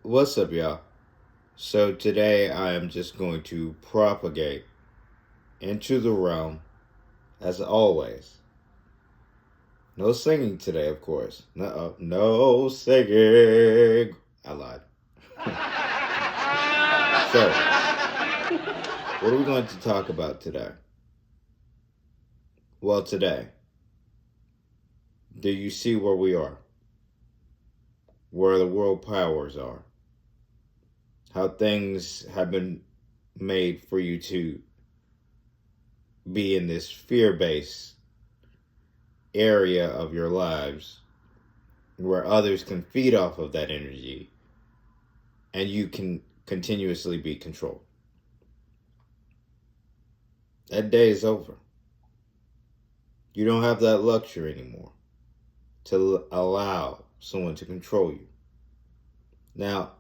What's up, y'all? So today I am just going to propagate into the realm as always. No singing today, of course. No singing. I lied. So, what are we going to talk about today? Well, today, do you see where we are? Where the world powers are? How things have been made for you to be in this fear-based area of your lives where others can feed off of that energy and you can continuously be controlled. That day is over. You don't have that luxury anymore to allow someone to control you. Now,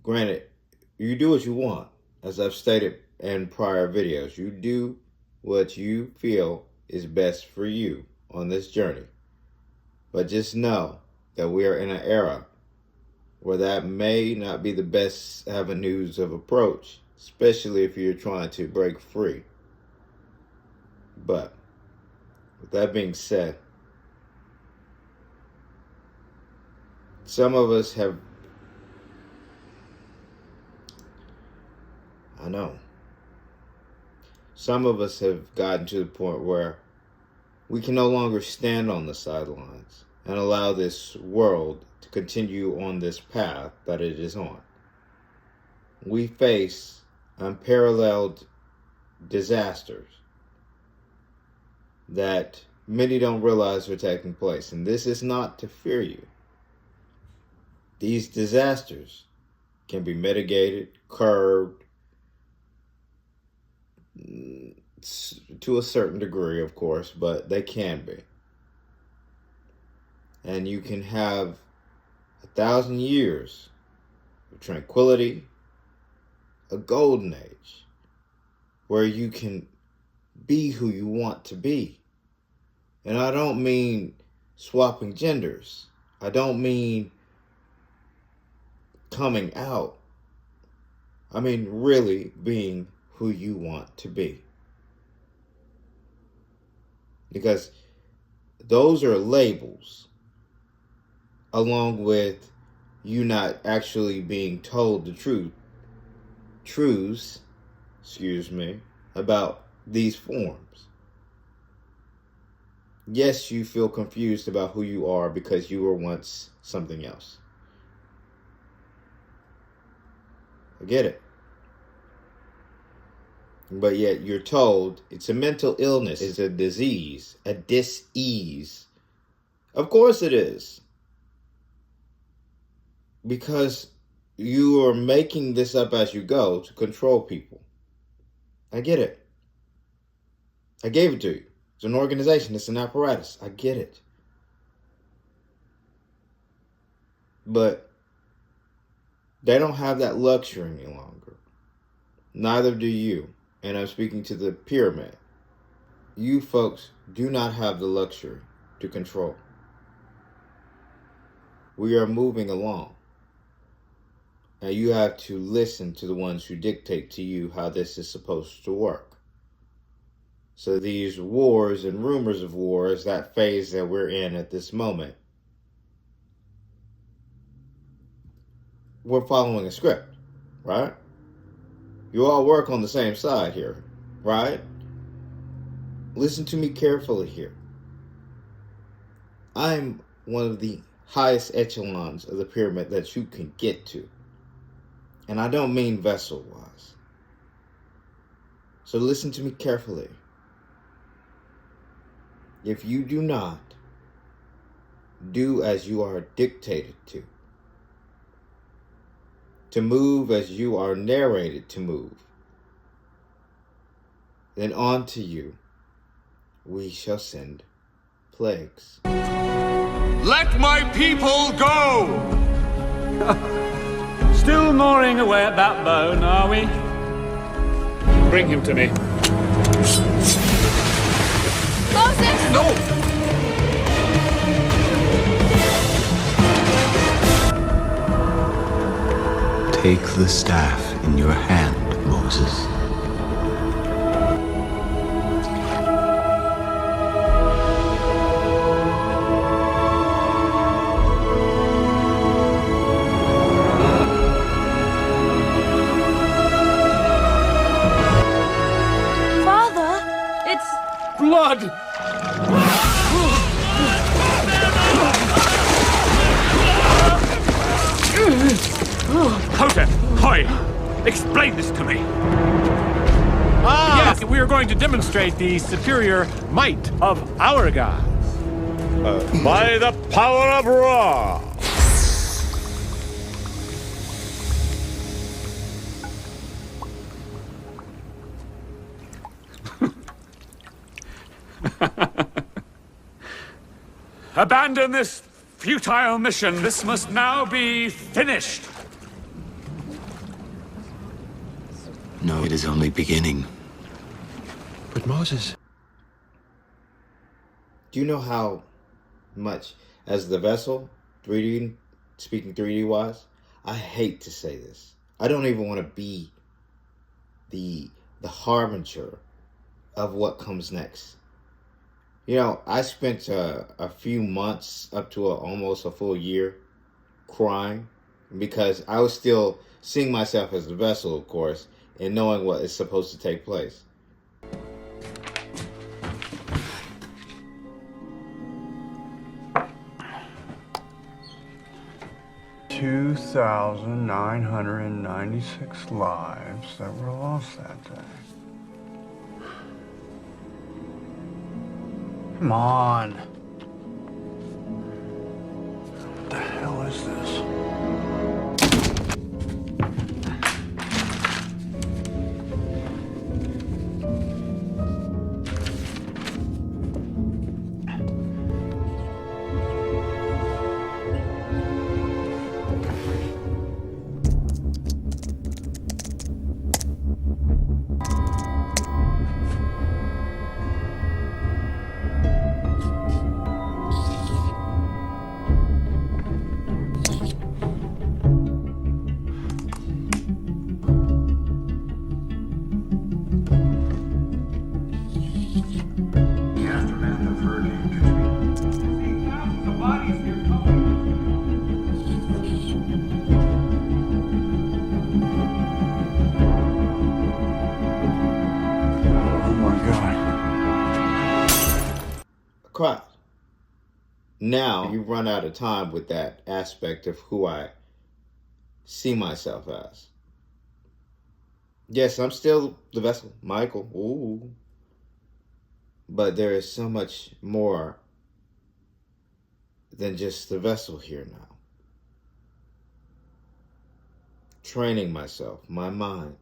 granted, you do what you want. As I've stated in prior videos, you do what you feel is best for you on this journey. But just know that we are in an era where that may not be the best avenues of approach, especially if you're trying to break free. But with that being said, some of us have, some of us have gotten to the point where we can no longer stand on the sidelines and allow this world to continue on this path that it is on. We face unparalleled disasters that many don't realize are taking place. And this is not to fear you. These disasters can be mitigated, curbed, to a certain degree, of course, but they can be. And you can have 1,000 years of tranquility, a golden age, where you can be who you want to be. And I don't mean swapping genders. I don't mean coming out. I mean really being who you want to be. Because those are labels, along with you not actually being told the truths, about these forms. Yes, you feel confused about who you are because you were once something else. I get it. But yet you're told it's a mental illness, it's a disease, a dis-ease. Of course it is. Because you are making this up as you go to control people. I get it. I gave it to you. It's an organization, it's an apparatus. I get it. But they don't have that luxury any longer. Neither do you. And I'm speaking to the pyramid. You folks do not have the luxury to control. We are moving along. And you have to listen to the ones who dictate to you how this is supposed to work. So these wars and rumors of wars, that phase that we're in at this moment, we're following a script, right? You all work on the same side here, right? Listen to me carefully here. I'm one of the highest echelons of the pyramid that you can get to. And I don't mean vessel-wise. So listen to me carefully. If you do not do as you are dictated to move as you are narrated to move, then on to you we shall send plagues. Let my people go! Still gnawing away at that bone, are we? Bring him to me. Moses! No! Take the staff in your hand, Moses. Father, it's... Blood! Hote, Hoy, explain this to me. Yes, we are going to demonstrate the superior might of our gods. By the power of Ra! Abandon this futile mission. This must now be finished. No, it is only beginning. But Moses... Do you know how much, as the vessel, 3D, speaking 3D wise, I hate to say this. I don't even want to be the harbinger of what comes next. You know, I spent a few months up to almost a full year crying because I was still seeing myself as the vessel, of course, and knowing what is supposed to take place. $2,996 lives that were lost that day. Come on. What the hell is this? Cried. Now you run out of time with that aspect of who I see myself as. Yes, I'm still the vessel, Michael. Ooh. But there is so much more than just the vessel here now. Training myself, my mind,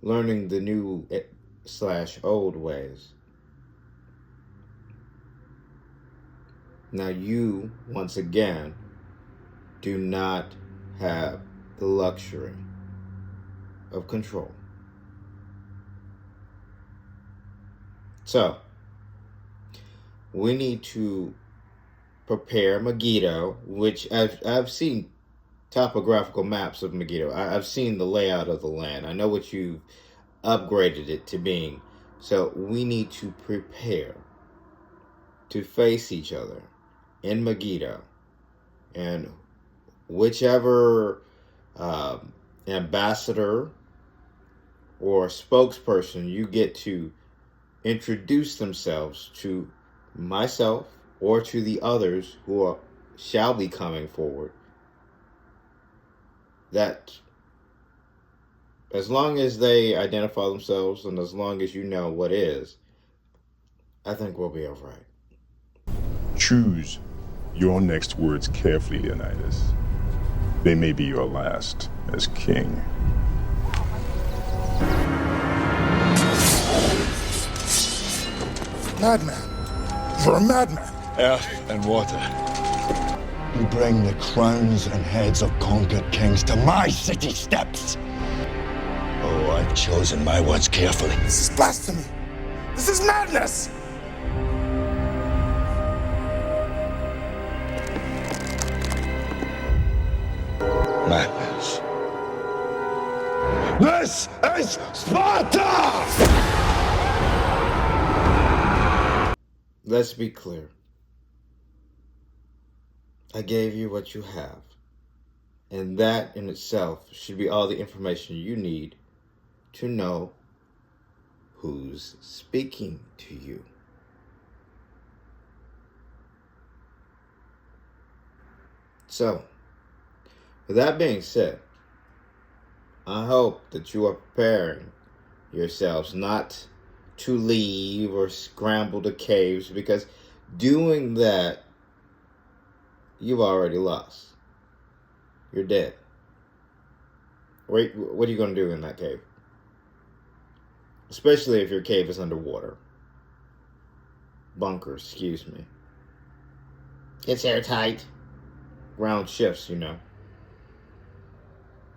learning the new / old ways. Now you, once again, do not have the luxury of control. So, we need to prepare Megiddo, which I've seen topographical maps of Megiddo. I've seen the layout of the land. I know what you've upgraded it to being. So we need to prepare to face each other in Megiddo, and whichever ambassador or spokesperson you get to introduce themselves to myself or to the others who shall be coming forward, that as long as they identify themselves and as long as you know what is, I think we'll be all right. Choose your next words carefully, Leonidas. They may be your last as king. Madman. You're a madman. Earth and water. You bring the crowns and heads of conquered kings to my city steps. Oh, I've chosen my words carefully. This is blasphemy. This is madness. Madness. This is Sparta! Let's be clear. I gave you what you have. And that in itself should be all the information you need to know who's speaking to you. So, with that being said, I hope that you are preparing yourselves not to leave or scramble to caves, because doing that, you've already lost. You're dead. Wait, what are you going to do in that cave? Especially if your cave is underwater. Bunker, excuse me. It's airtight. Ground shifts, you know.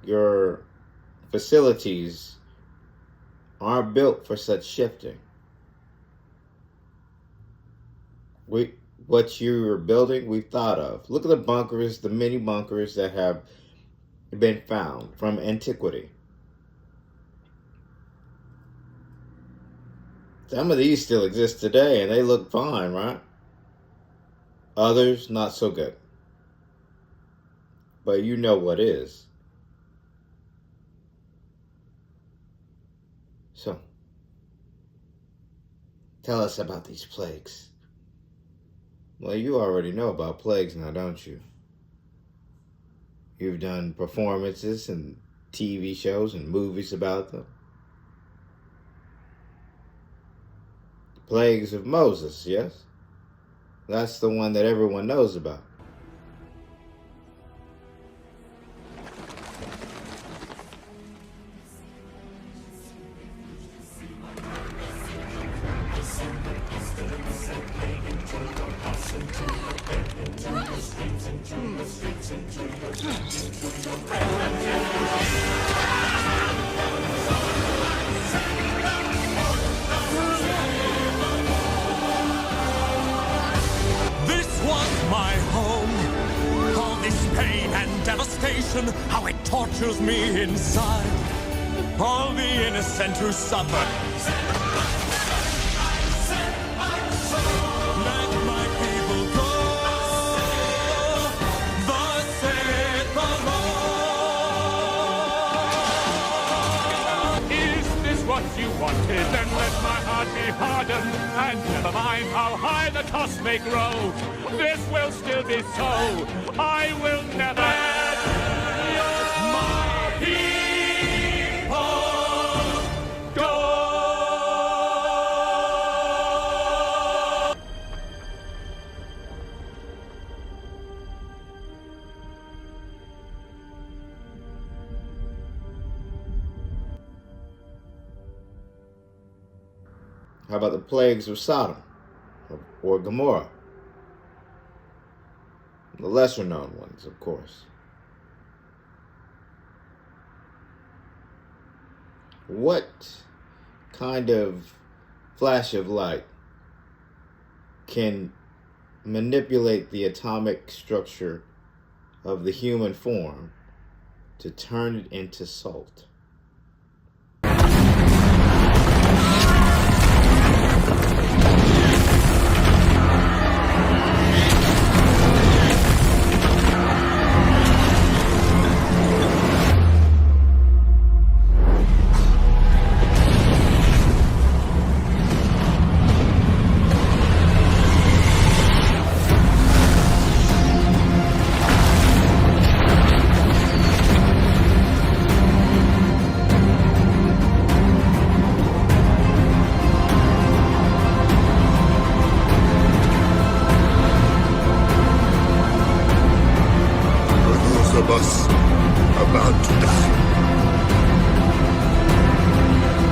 Your facilities aren't built for such shifting. What you're building, we've thought of. Look at the bunkers, the mini bunkers that have been found from antiquity. Some of these still exist today, and they look fine, right? Others, not so good. But you know what is. So, tell us about these plagues. Well, you already know about plagues now, don't you? You've done performances and TV shows and movies about them. The plagues of Moses, yes? That's the one that everyone knows about. How it tortures me inside. All the innocent who suffer. Let my people go. Thus saith the Lord. Is this what you wanted? Then let my heart be hardened. And never mind how high the cost may grow. This will still be so. I will never. How about the plagues of Sodom or Gomorrah? The lesser known ones, of course. What kind of flash of light can manipulate the atomic structure of the human form to turn it into salt? Of us about to die.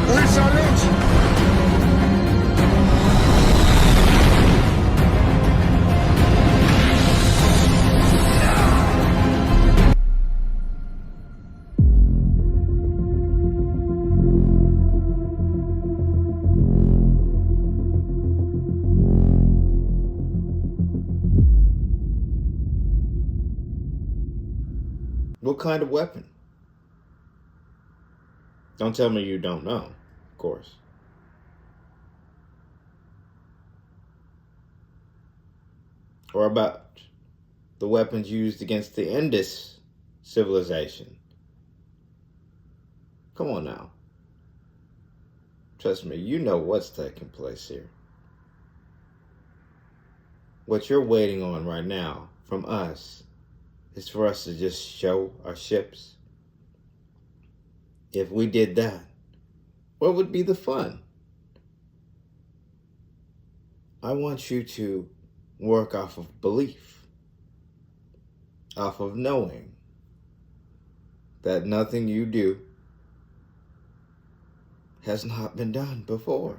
We salute. What kind of weapon? Don't tell me you don't know, of course. Or about the weapons used against the Indus civilization. Come on now. Trust me, you know what's taking place here. What you're waiting on right now from us is for us to just show our ships. If we did that, what would be the fun? I want you to work off of belief, off of knowing that nothing you do has not been done before,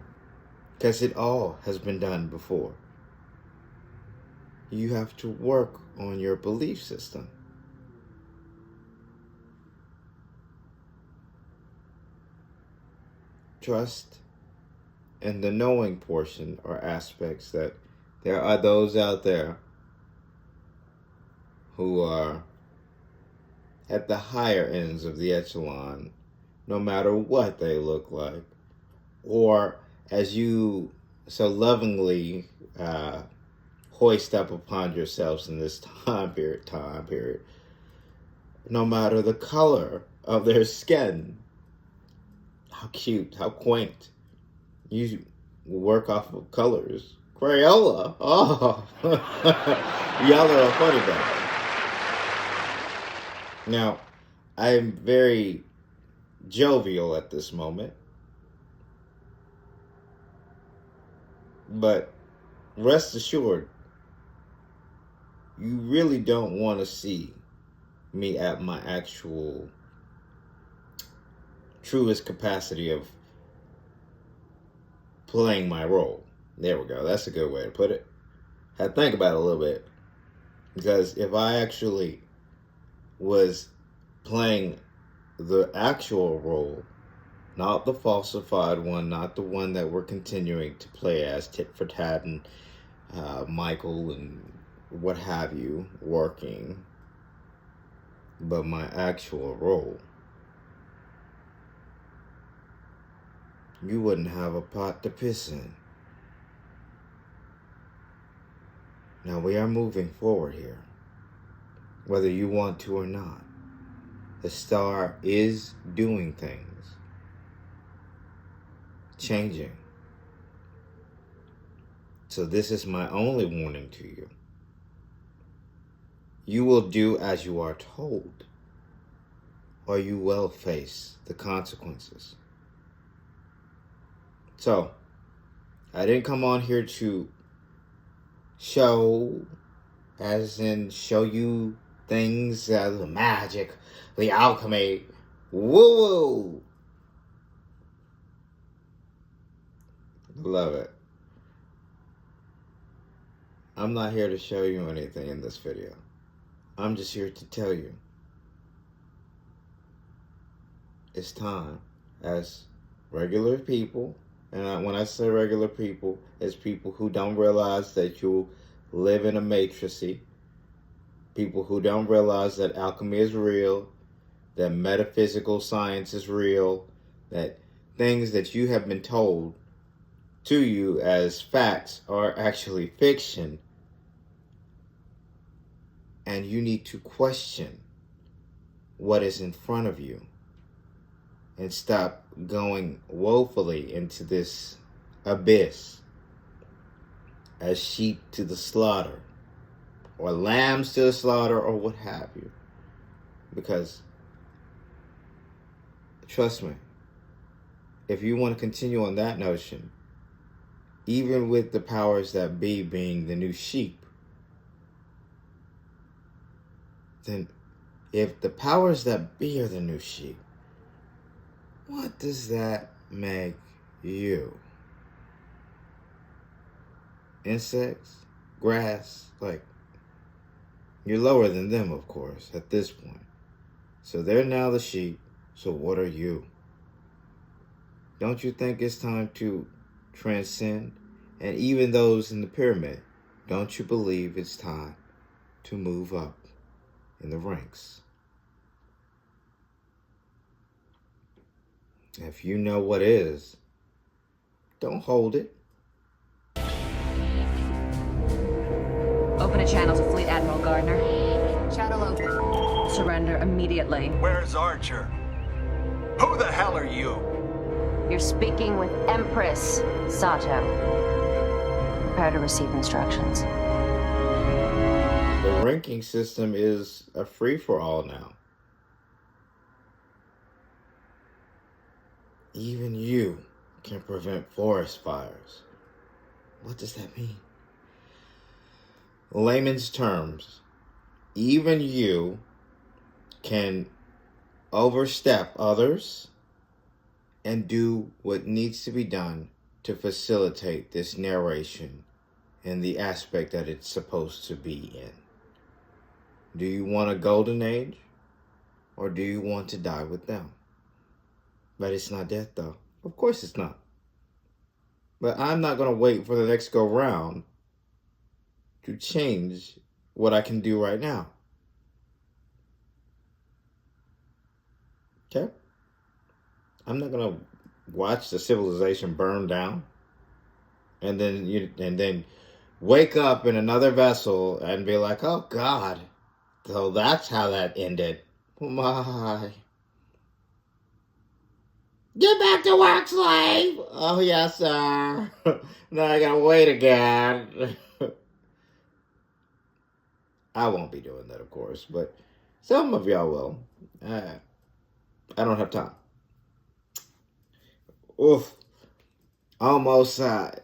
because it all has been done before. You have to work on your belief system. Trust and the knowing portion are aspects that there are those out there who are at the higher ends of the echelon, no matter what they look like, or as you so lovingly hoist up upon yourselves in this time period, no matter the color of their skin. How cute, how quaint. You work off of colors. Crayola, oh, y'all are a funny bunch. Now, I am very jovial at this moment, but rest assured, you really don't want to see me at my actual truest capacity of playing my role. There we go. That's a good way to put it. I had to think about it a little bit, because if I actually was playing the actual role, not the falsified one, not the one that we're continuing to play as tit for tat and Michael and what have you working, but my actual role, you wouldn't have a pot to piss in. Now we are moving forward here, whether you want to or not. The star is doing things, changing. So this is my only warning to you. You will do as you are told, or you will face the consequences. So, I didn't come on here to show, as in show you things, the magic, the alchemy, woo-woo. Love it. I'm not here to show you anything in this video. I'm just here to tell you it's time, as regular people, and when I say regular people, it's people who don't realize that you live in a matrixy, people who don't realize that alchemy is real, that metaphysical science is real, that things that you have been told to you as facts are actually fiction, and you need to question what is in front of you and stop going woefully into this abyss as sheep to the slaughter, or lambs to the slaughter, or what have you. Because, trust me, if you want to continue on that notion, even with the powers that be being the new sheep, then if the powers that be are the new sheep, what does that make you? Insects? Grass? Like, you're lower than them, of course, at this point. So they're now the sheep, so what are you? Don't you think it's time to transcend? And even those in the pyramid, don't you believe it's time to move up in the ranks? If you know what is, don't hold it. Open a channel to Fleet Admiral Gardner. Channel open. Surrender immediately. Where's Archer? Who the hell are you? You're speaking with Empress Sato. Prepare to receive instructions. The ranking system is a free-for-all now. Even you can prevent forest fires. What does that mean? Layman's terms, even you can overstep others and do what needs to be done to facilitate this narration in the aspect that it's supposed to be in. Do you want a golden age, or do you want to die with them? But it's not death, though. Of course it's not. But I'm not going to wait for the next go round to change what I can do right now. Okay? I'm not going to watch the civilization burn down and then wake up in another vessel and be like, oh God, so that's how that ended. Oh my. Get back to work, slave! Oh yes, sir. Now I gotta wait again. I won't be doing that, of course, but some of y'all will. I don't have time. Oof. Almost had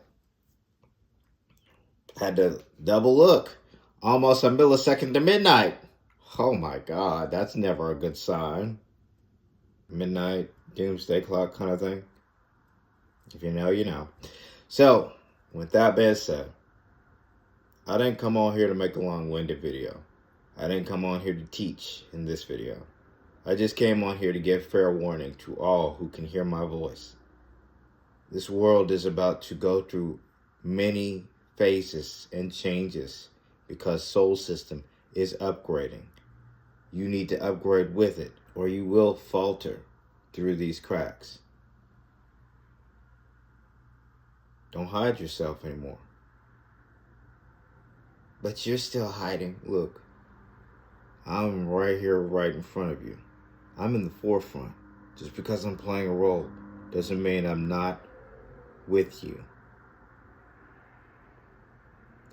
to double look. Almost a millisecond to midnight. Oh my God, that's never a good sign. Midnight, doomsday clock kind of thing. If you know, you know. So, with that being said, I didn't come on here to make a long-winded video. I didn't come on here to teach in this video. I just came on here to give fair warning to all who can hear my voice. This world is about to go through many phases and changes because Soul System is upgrading. You need to upgrade with it, or you will falter through these cracks. Don't hide yourself anymore. But you're still hiding. Look, I'm right here, right in front of you. I'm in the forefront. Just because I'm playing a role doesn't mean I'm not with you.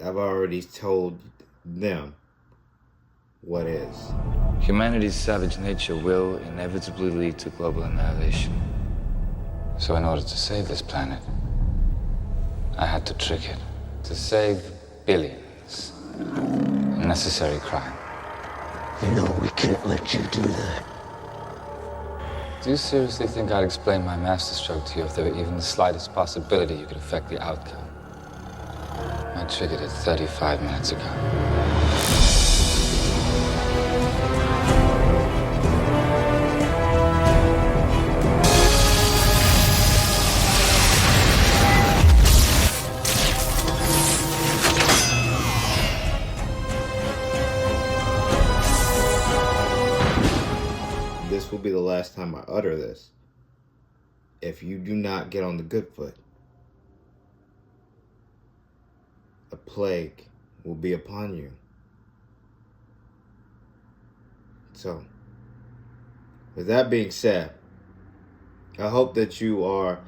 I've already told them what is. Humanity's savage nature will inevitably lead to global annihilation. So in order to save this planet, I had to trick it. To save billions. A necessary crime. You know we can't let you do that. Do you seriously think I'd explain my masterstroke to you if there were even the slightest possibility you could affect the outcome? I triggered it 35 minutes ago. This will be the last time I utter this. If you do not get on the good foot, a plague will be upon you. So, with that being said, I hope that you are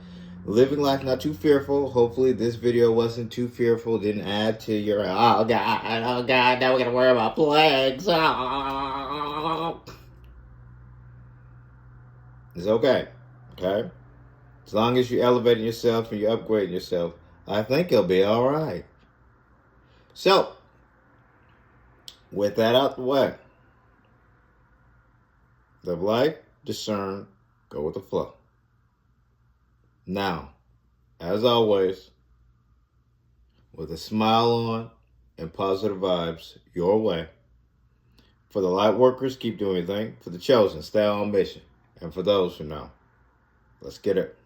living life not too fearful. Hopefully this video wasn't too fearful, didn't add to your, oh God, now we're going to worry about plagues. Oh. It's okay, okay? As long as you're elevating yourself and you're upgrading yourself, I think it'll be all right. So, with that out the way, live life, discern, go with the flow. Now, as always, with a smile on and positive vibes your way. For the light workers, keep doing your thing. For the chosen, stay on mission. And for those who know, let's get it.